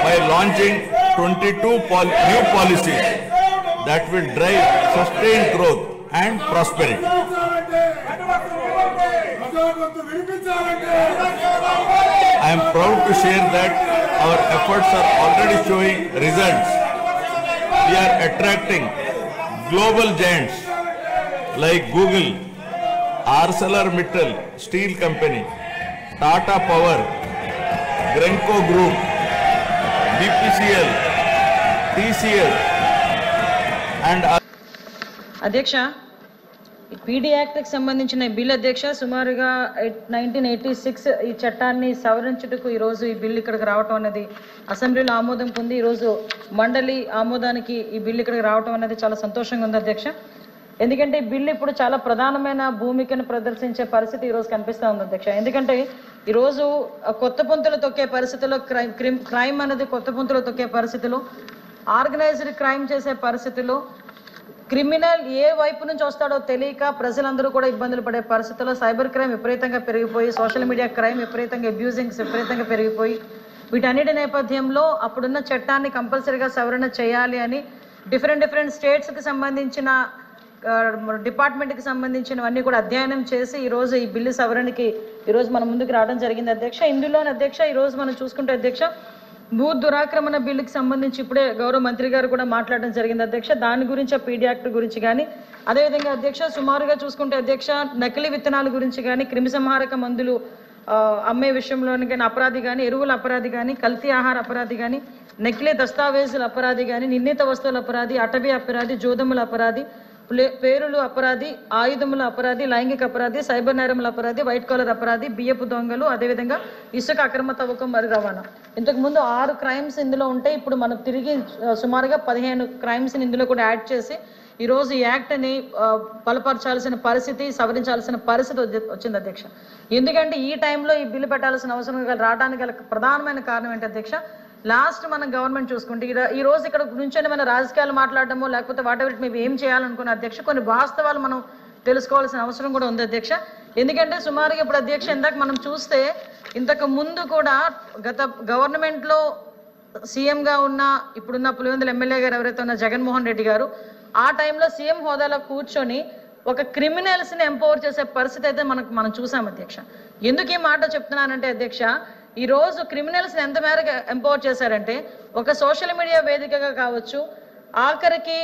By launching 22 new policies that will drive sustained growth and prosperity. I am proud to share that our efforts are already showing results. We are attracting global giants like Google, ArcelorMittal Steel Company, Tata Power, Grenco Group, BPCL, TCL and అధ్యక్ష PD act కి సంబంధించిన bill అధ్యక్ష సుమారుగా 1986 ఈ చట్టాన్ని సవరించుటకు ఈ రోజు ఈ బిల్ ఇక్కడికి రావటం అనేది అసెంబ్లీలో ఆమోదం పొంది ఈ రోజు మండలి ఆమోదానికి ఈ బిల్ ఇక్కడికి రావటం అనేది చాలా సంతోషంగా ఉంది అధ్యక్ష. ఎందుకంటే ఈ బిల్ ఇప్పుడు చాలా ప్రధానమైన భూమికను ప్రదర్శించే పరిస్థితి ఈ రోజు కనిపిస్తూ ఉంది అధ్యక్ష. ఎందుకంటే ఈరోజు కొత్త పుంతలు తొక్కే పరిస్థితిలో క్రైమ్ అనేది కొత్త పుంతలు తొక్కే పరిస్థితిలో ఆర్గనైజ్డ్ క్రైమ్ చేసే పరిస్థితిలో క్రిమినల్ ఏ వైపు నుంచి వస్తాడో తెలియక ప్రజలందరూ కూడా ఇబ్బందులు పడే పరిస్థితుల్లో సైబర్ క్రైమ్ విపరీతంగా పెరిగిపోయి సోషల్ మీడియా క్రైమ్ విపరీతంగా అబ్యూజింగ్స్ విపరీతంగా పెరిగిపోయి వీటన్నిటి నేపథ్యంలో అప్పుడున్న చట్టాన్ని కంపల్సరీగా సవరణ చేయాలి అని డిఫరెంట్ స్టేట్స్కి సంబంధించిన డిపార్ట్మెంట్కి సంబంధించినవన్నీ కూడా అధ్యయనం చేసి ఈరోజు ఈ బిల్లు సవరణకి ఈరోజు మన ముందుకు రావడం జరిగింది అధ్యక్ష. ఇందులోని అధ్యక్ష ఈరోజు మనం చూసుకుంటే అధ్యక్ష భూ దురాక్రమణ బిల్లుకి సంబంధించి ఇప్పుడే గౌరవ మంత్రి గారు కూడా మాట్లాడడం జరిగింది అధ్యక్ష. దాని గురించి పీడీ యాక్ట్ గురించి కానీ అదేవిధంగా అధ్యక్ష సుమారుగా చూసుకుంటే అధ్యక్ష నకిలీ విత్తనాల గురించి కానీ క్రిమిసంహారక మందులు అమ్మే విషయంలోని కానీ అపరాధి కానీ ఎరువుల అపరాధి కానీ కల్తీ ఆహార అపరాధి కానీ నకిలీ దస్తావేజుల అపరాధి కానీ నిర్ణీత వస్తువుల అపరాధి అటవీ అపరాధి జోదముల అపరాధి పేరులు అపరాధి ఆయుధముల అపరాధి లైంగిక అపరాధి సైబర్ నేరముల అపరాధి వైట్ కాలర్ అపరాధి బియ్యపు దొంగలు అదేవిధంగా ఇసుక అక్రమ తవ్వకం మరియు రవాణా. ఇంతకుముందు 6 క్రైమ్స్ ఇందులో ఉంటే ఇప్పుడు మనం తిరిగి సుమారుగా 15 క్రైమ్స్ని ఇందులో కూడా యాడ్ చేసి ఈరోజు ఈ యాక్ట్ని బలపరచాల్సిన పరిస్థితి సవరించాల్సిన పరిస్థితి వచ్చింది అధ్యక్ష. ఎందుకంటే ఈ టైంలో ఈ బిల్లు పెట్టాల్సిన అవసరం రావడానికి గల ప్రధానమైన కారణం ఏంటి అధ్యక్ష లాస్ట్ మనం గవర్నమెంట్ చూసుకుంటే ఈ రోజు ఇక్కడ నుంచి మన రాజకీయాలు మాట్లాడడమో లేకపోతే వాట్ ఎవర్ మేము ఏం చేయాలనుకున్న అధ్యక్ష కొన్ని వాస్తవాలు మనం తెలుసుకోవాల్సిన అవసరం కూడా ఉంది అధ్యక్ష. ఎందుకంటే సుమారుగా ఇప్పుడు అధ్యక్ష ఇందాక మనం చూస్తే ఇంతకు ముందు కూడా గత గవర్నమెంట్లో సీఎంగా ఉన్న ఇప్పుడున్న పులివెందుల ఎమ్మెల్యే గారు ఎవరైతే ఉన్న జగన్మోహన్ రెడ్డి గారు ఆ టైంలో సీఎం హోదాలో కూర్చొని ఒక క్రిమినల్స్ని ఎంపవర్ చేసే పరిస్థితి అయితే మనం చూసాం అధ్యక్ష. ఎందుకు ఈ మాట చెప్తున్నానంటే అధ్యక్ష ఈ రోజు క్రిమినల్స్ని ఎంత మేరకు ఎంపవర్ చేశారంటే ఒక సోషల్ మీడియా వేదికగా కావచ్చు ఆఖరికి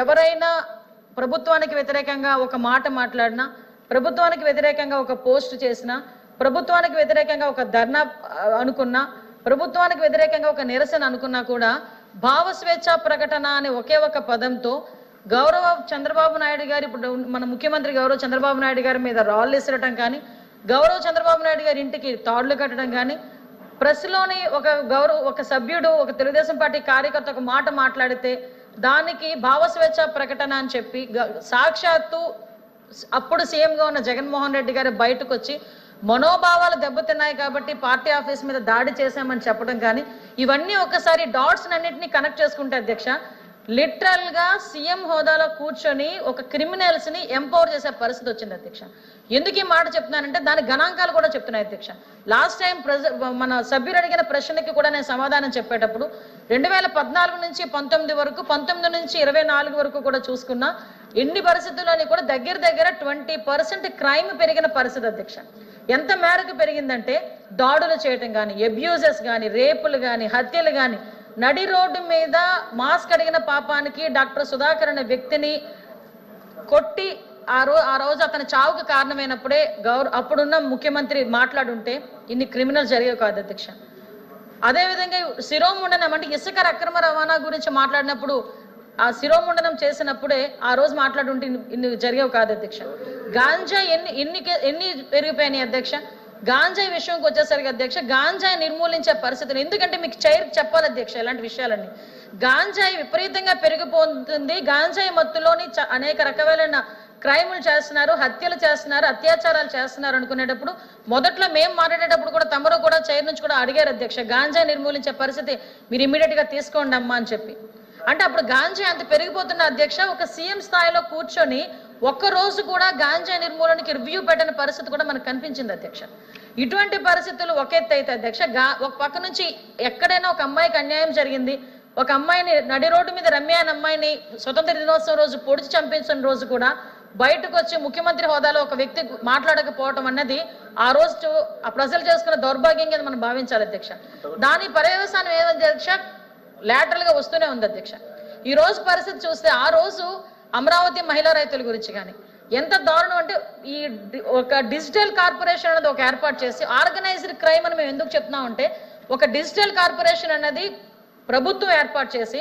ఎవరైనా ప్రభుత్వానికి వ్యతిరేకంగా ఒక మాట మాట్లాడినా ప్రభుత్వానికి వ్యతిరేకంగా ఒక పోస్ట్ చేసినా ప్రభుత్వానికి వ్యతిరేకంగా ఒక ధర్నా అనుకున్నా ప్రభుత్వానికి వ్యతిరేకంగా ఒక నిరసన అనుకున్నా కూడా భావస్వేచ్ఛ ప్రకటన అనే ఒకే ఒక పదంతో గౌరవ చంద్రబాబు నాయుడు గారు ఇప్పుడు మన ముఖ్యమంత్రి గౌరవ చంద్రబాబు నాయుడు గారి మీద రాళ్ళు విసరటం కానీ గౌరవ చంద్రబాబు నాయుడు గారి ఇంటికి తాడులు కట్టడం కానీ ప్రెస్లోని ఒక సభ్యుడు ఒక తెలుగుదేశం పార్టీ కార్యకర్త ఒక మాట మాట్లాడితే దానికి భావస్వేచ్ఛ ప్రకటన అని చెప్పి సాక్షాత్తు అప్పుడు సీఎంగా ఉన్న జగన్మోహన్ రెడ్డి గారు బయటకు వచ్చి మనోభావాలు దెబ్బతిన్నాయి కాబట్టి పార్టీ ఆఫీస్ మీద దాడి చేశామని చెప్పడం కానీ ఇవన్నీ ఒకసారి డాట్స్ అన్నింటినీ కనెక్ట్ చేసుకుంటే అధ్యక్ష లిటరల్గా సీఎం హోదాలో కూర్చొని ఒక క్రిమినల్స్ని ఎంపవర్ చేసే పరిస్థితి వచ్చింది అధ్యక్ష. ఎందుకు ఈ మాట చెప్తున్నానంటే దాని గణాంకాలు కూడా చెప్తున్నాయి అధ్యక్ష. లాస్ట్ టైం మన సభ్యులు అడిగిన ప్రశ్నకి కూడా నేను సమాధానం చెప్పేటప్పుడు 2014 నుంచి 19 వరకు 19 నుంచి 24 వరకు కూడా చూసుకున్నా ఎన్ని పరిస్థితుల్లోని కూడా దగ్గర 20% క్రైమ్ పెరిగిన పరిస్థితి అధ్యక్ష. ఎంత మేరకు పెరిగిందంటే దాడులు చేయటం కానీ అబ్యూజెస్ కానీ రేపులు కానీ హత్యలు కానీ నడి రోడ్డు మీద మాస్క్ అడిగిన పాపానికి డాక్టర్ సుధాకర్ అనే వ్యక్తిని కొట్టి ఆ రోజు అతని చావుకు కారణమైనప్పుడే అప్పుడున్న ముఖ్యమంత్రి మాట్లాడుంటే ఇన్ని క్రిమినల్ జరిగేవి కాదు అధ్యక్ష. అదేవిధంగా శిరోముండనం అంటే ఇసుక అక్రమ రవాణా గురించి మాట్లాడినప్పుడు ఆ శిరోముండనం చేసినప్పుడే ఆ రోజు మాట్లాడుంటే ఇన్ని జరిగేవి కాదు అధ్యక్ష. గాంజా ఎన్ని పెరిగిపోయినాయి అధ్యక్ష. గాంజాయి విషయంకి వచ్చేసరికి అధ్యక్ష గాంజాయి నిర్మూలించే పరిస్థితులు ఎందుకంటే మీకు చెప్పాలి అధ్యక్ష ఇలాంటి విషయాలన్నీ గాంజాయి విపరీతంగా పెరిగిపోతుంది. గాంజాయి మత్తులోని అనేక రకాలైన క్రైములు చేస్తున్నారు, హత్యలు చేస్తున్నారు, అత్యాచారాలు చేస్తున్నారు అనుకునేటప్పుడు మొదట్లో మేము మాట్లాడేటప్పుడు కూడా తమరు కూడా చైర్ నుంచి కూడా అడిగారు అధ్యక్ష, గాంజాయి నిర్మూలించే పరిస్థితి మీరు ఇమ్మీడియట్ గా తీసుకోండి అమ్మా అని చెప్పి. అంటే అప్పుడు గాంజాయి అంత పెరిగిపోతున్న అధ్యక్ష, ఒక సీఎం స్థాయిలో కూర్చొని ఒక్కరోజు కూడా గాంజాయి నిర్మూలనకి రివ్యూ పెట్టిన పరిస్థితి కూడా మనకు కనిపించింది అధ్యక్ష. ఇటువంటి పరిస్థితులు ఒక ఎత్తు అయితే అధ్యక్ష, ఒక పక్క నుంచి ఎక్కడైనా ఒక అమ్మాయికి అన్యాయం జరిగింది, ఒక అమ్మాయిని నడి రోడ్డు మీద రమ్య అనే అమ్మాయిని స్వతంత్ర దినోత్సవం రోజు పొడిచి చంపించిన రోజు కూడా బయటకు వచ్చి ముఖ్యమంత్రి హోదాలో ఒక వ్యక్తి మాట్లాడకపోవటం అన్నది ఆ రోజు ఆ ప్రజలు చేసుకున్న దౌర్భాగ్యంగా మనం భావించాలి అధ్యక్ష. దాని పర్యవసానం ఏదో అధ్యక్ష లాటరల్ గా వస్తూనే ఉంది అధ్యక్ష. ఈ రోజు పరిస్థితి చూస్తే ఆ రోజు అమరావతి మహిళా రైతుల గురించి కానీ ఎంత దారుణం అంటే, ఈ ఒక డిజిటల్ కార్పొరేషన్ అనేది ఒక ఏర్పాటు చేసి ఆర్గనైజ్డ్ క్రైమ్ అని మేము ఎందుకు చెప్తున్నాం అంటే, ఒక డిజిటల్ కార్పొరేషన్ అనేది ప్రభుత్వం ఏర్పాటు చేసి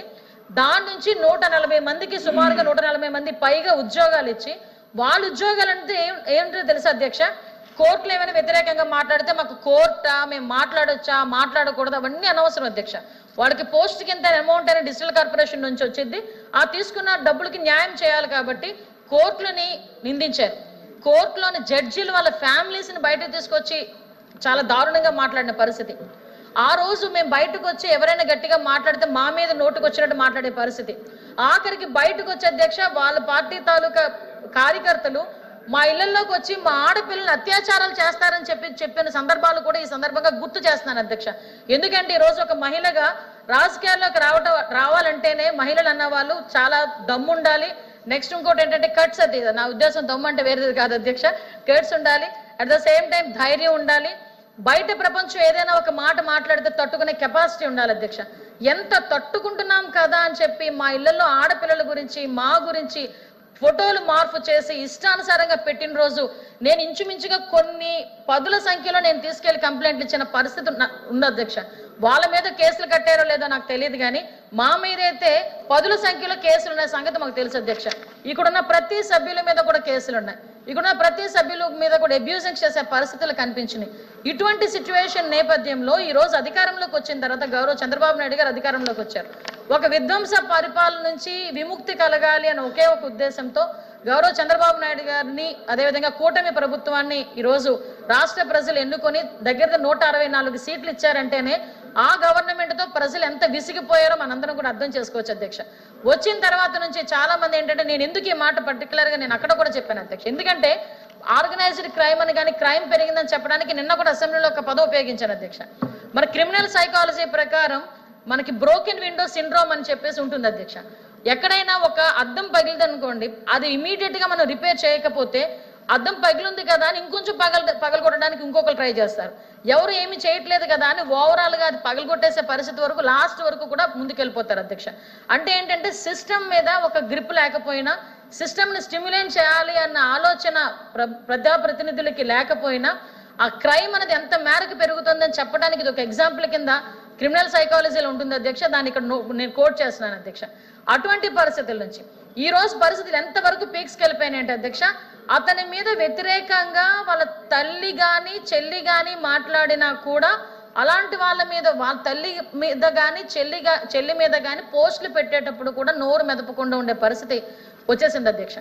దాని నుంచి 140 మందికి సుమారుగా 140 మంది పైగా ఉద్యోగాలు ఇచ్చి, వాళ్ళ ఉద్యోగాలు అంటే ఏంటో తెలుసా అధ్యక్ష, కోర్టులు ఏమైనా వ్యతిరేకంగా మాట్లాడితే మాకు కోర్టా, మేము మాట్లాడొచ్చా మాట్లాడకూడదు అవన్నీ అనవసరం అధ్యక్ష. వాళ్ళకి పోస్ట్ కింద అమౌంట్ అనేది డిజిటల్ కార్పొరేషన్ నుంచి వచ్చింది, ఆ తీసుకున్న డబ్బులకి న్యాయం చేయాలి కాబట్టి కోర్టులని నిందించారు. కోర్టులోని జడ్జీలు వాళ్ళ ఫ్యామిలీస్ని బయటకు తీసుకొచ్చి చాలా దారుణంగా మాట్లాడిన పరిస్థితి. ఆ రోజు మేము బయటకు వచ్చి ఎవరైనా గట్టిగా మాట్లాడితే మా మీద నోటుకు వచ్చినట్టు మాట్లాడే పరిస్థితి. ఆఖరికి బయటకు వచ్చే అధ్యక్ష వాళ్ళ పార్టీ తాలూకా కార్యకర్తలు మా ఇళ్లలోకి వచ్చి మా ఆడపిల్లలు అత్యాచారాలు చేస్తారని చెప్పిన సందర్భాలు కూడా ఈ సందర్భంగా గుర్తు చేస్తున్నాను అధ్యక్ష. ఎందుకంటే ఈ రోజు ఒక మహిళగా రాజకీయాల్లోకి రావాలంటేనే మహిళలు అన్న వాళ్ళు చాలా దమ్ము ఉండాలి. నెక్స్ట్ ఇంకోటి ఏంటంటే కట్స్, అది నా ఉద్దేశం దమ్ము అంటే వేరేది కాదు అధ్యక్ష, కట్స్ ఉండాలి. అట్ ద సేమ్ టైం ధైర్యం ఉండాలి. బయట ప్రపంచం ఏదైనా ఒక మాట మాట్లాడితే తట్టుకునే కెపాసిటీ ఉండాలి అధ్యక్ష. ఎంత తట్టుకుంటున్నాం కదా అని చెప్పి మా ఇళ్లలో ఆడపిల్లల గురించి మా గురించి ఫోటోలు మార్పు చేసి ఇష్టానుసారంగా పెట్టిన రోజు నేను ఇంచుమించుగా కొన్ని 10ల సంఖ్యలో నేను తీసుకెళ్లి కంప్లైంట్లు ఇచ్చిన పరిస్థితి ఉంది అధ్యక్ష. వాళ్ళ మీద కేసులు కట్టారో లేదో నాకు తెలియదు కానీ మా మీద అయితే 10ల సంఖ్యలో కేసులు ఉన్న సంగతి మాకు తెలుసు అధ్యక్ష. ఇక్కడున్న ప్రతి సభ్యుల మీద కూడా కేసులు ఉన్నాయి, ఇక్కడున్న ప్రతి సభ్యుల మీద కూడా అబ్యూజింగ్ చేసే పరిస్థితులు కనిపించినాయి. ఇటువంటి సిచ్యువేషన్ నేపథ్యంలో ఈ రోజు అధికారంలోకి వచ్చిన తర్వాత గౌరవ చంద్రబాబు నాయుడు గారు అధికారంలోకి వచ్చారు. ఒక విధ్వంస పరిపాలన నుంచి విముక్తి కలగాలి అని ఒకే ఒక ఉద్దేశంతో గౌరవ చంద్రబాబు నాయుడు గారిని అదేవిధంగా కూటమి ప్రభుత్వాన్ని ఈరోజు రాష్ట్ర ప్రజలు ఎన్నుకొని దగ్గర 164 సీట్లు ఇచ్చారంటేనే ఆ గవర్నమెంట్ తో ప్రజలు ఎంత విసిగిపోయారో మనందరం కూడా అర్థం చేసుకోవచ్చు అధ్యక్ష. వచ్చిన తర్వాత నుంచి చాలా మంది ఏంటంటే, నేను ఎందుకు ఈ మాట పర్టికులర్ గా నేను అక్కడ కూడా చెప్పాను అధ్యక్ష, ఎందుకంటే ఆర్గనైజ్డ్ క్రైమ్ అని కానీ క్రైమ్ పెరిగిందని చెప్పడానికి నిన్న కూడా అసెంబ్లీలో ఒక పదం ఉపయోగించాను అధ్యక్ష. మన క్రిమినల్ సైకాలజీ ప్రకారం మనకి బ్రోకెన్ విండో సిండ్రోమ్ అని చెప్పేసి ఉంటుంది అధ్యక్ష. ఎక్కడైనా ఒక అద్దం పగిలిందనుకోండి, అది ఇమీడియట్ గా మనం రిపేర్ చేయకపోతే అద్దం పగిలింది కదా అని ఇంకొంచెం పగలగొట్టడానికి ఇంకొకరు ట్రై చేస్తారు. ఎవరు ఏమి చేయట్లేదు కదా అని ఓవరాల్ గా అది పగలగొట్టేసే పరిస్థితి వరకు లాస్ట్ వరకు కూడా ముందుకెళ్ళిపోతారు అధ్యక్ష. అంటే ఏంటంటే సిస్టమ్ మీద ఒక గ్రిప్ లేకపోయినా, సిస్టమ్ ని స్టిమ్యులేట్ చేయాలి అన్న ఆలోచన ప్రజాప్రతినిధులకి లేకపోయినా ఆ క్రైమ్ అనేది ఎంత మేరకు పెరుగుతుందని చెప్పడానికి ఇది ఒక ఎగ్జాంపుల్ కింద క్రిమినల్ సైకాలజీలో ఉంటుంది అధ్యక్ష. దాన్ని ఇక్కడ నేను కోట్ చేస్తున్నాను అధ్యక్ష. అటువంటి పరిస్థితుల నుంచి ఈ రోజు పరిస్థితులు ఎంతవరకు పీక్స్కి వెళ్ళిపోయినాయంటే అధ్యక్ష, అతని మీద వ్యతిరేకంగా వాళ్ళ తల్లి గాని చెల్లి గాని మాట్లాడినా కూడా అలాంటి వాళ్ళ మీద, వాళ్ళ తల్లి మీద కానీ చెల్లి మీద కానీ పోస్టులు పెట్టేటప్పుడు కూడా నోరు మెదపకుండా ఉండే పరిస్థితి వచ్చేసింది అధ్యక్ష.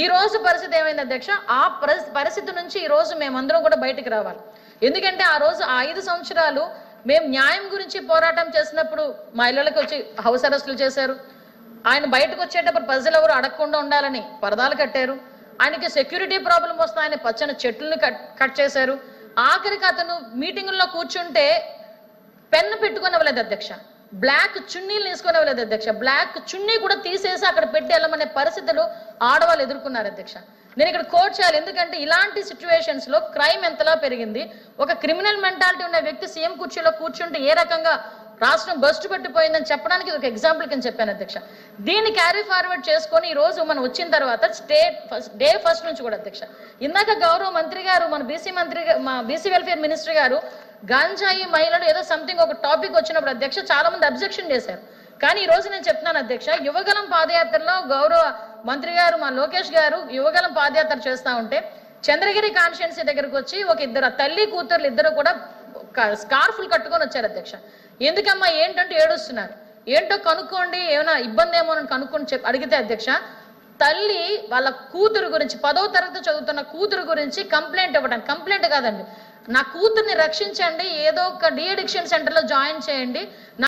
ఈ రోజు పరిస్థితి ఏమైంది అధ్యక్ష, ఆ పరిస్థితి నుంచి ఈ రోజు మేమందరం కూడా బయటకు రావాలి. ఎందుకంటే ఆ రోజు 5 సంవత్సరాలు మేము న్యాయం గురించి పోరాటం చేసినప్పుడు మా ఇళ్ళకి వచ్చి హౌస్ అరెస్టులు చేశారు. ఆయన బయటకు వచ్చేటప్పుడు ప్రజలు ఎవరు అడగకుండా ఉండాలని పరదాలు కట్టారు. ఆయనకి సెక్యూరిటీ ప్రాబ్లం వస్తే ఆయన పచ్చని చెట్లను కట్ చేశారు. ఆఖరికి అతను మీటింగుల్లో కూర్చుంటే పెన్ను పెట్టుకునేవ్వలేదు అధ్యక్ష, బ్లాక్ చున్నీలు వేసుకునేవ్వలేదు అధ్యక్ష, బ్లాక్ చున్నీ కూడా తీసేసి అక్కడ పెట్టి వెళ్ళమనే పరిస్థితులు ఆడవాళ్ళు ఎదుర్కొన్నారు అధ్యక్ష. నేను ఇక్కడ కోట్ చేయాలి, ఎందుకంటే ఇలాంటి సిచ్యువేషన్స్ లో క్రైమ్ ఎంతలా పెరిగింది. ఒక క్రిమినల్ మెంటాలిటీ ఉన్న వ్యక్తి సీఎం కుర్చీలో కూర్చుంటే ఏ రకంగా రాష్ట్రం బస్టు పెట్టిపోయిందని చెప్పడానికి ఒక ఎగ్జాంపుల్ కింద చెప్పాను అధ్యక్ష. దీన్ని క్యారీ ఫార్వర్డ్ చేసుకొని ఈ రోజు మనం వచ్చిన తర్వాత డే ఫస్ట్ నుంచి కూడా అధ్యక్ష, ఇందాక గౌరవ మంత్రి గారు మన బీసీ వెల్ఫేర్ మినిస్టర్ గారు గంజాయి మహిళలు ఏదో సంథింగ్ ఒక టాపిక్ వచ్చినప్పుడు అధ్యక్ష చాలా మంది అబ్జెక్షన్ చేశారు. కానీ ఈ రోజు నేను చెప్తున్నాను అధ్యక్ష, యువగలం పాదయాత్రలో గౌరవ మంత్రి గారు మా లోకేష్ గారు యువగలం పాదయాత్ర చేస్తా ఉంటే చంద్రగిరి కాన్స్టిట్యున్సీ దగ్గరకు వచ్చి ఒక ఇద్దరు తల్లి కూతుర్లు ఇద్దరు కూడా స్కార్ఫులు కట్టుకొని వచ్చారు అధ్యక్ష. ఎందుకమ్మా ఏంటంటే ఏడుస్తున్నారు. ఏంటో కనుక్కోండి, ఏమైనా ఇబ్బంది ఏమో అని కనుక్కొని అడిగితే అధ్యక్ష, తల్లి వాళ్ళ కూతురు గురించి 10వ తరగతి చదువుతున్న కూతురు గురించి కంప్లైంట్ ఇవ్వడానికి, కంప్లైంట్ కాదండి, నా కూతుర్ని రక్షించండి, ఏదో ఒక డీ అడిక్షన్ సెంటర్లో జాయిన్ చేయండి,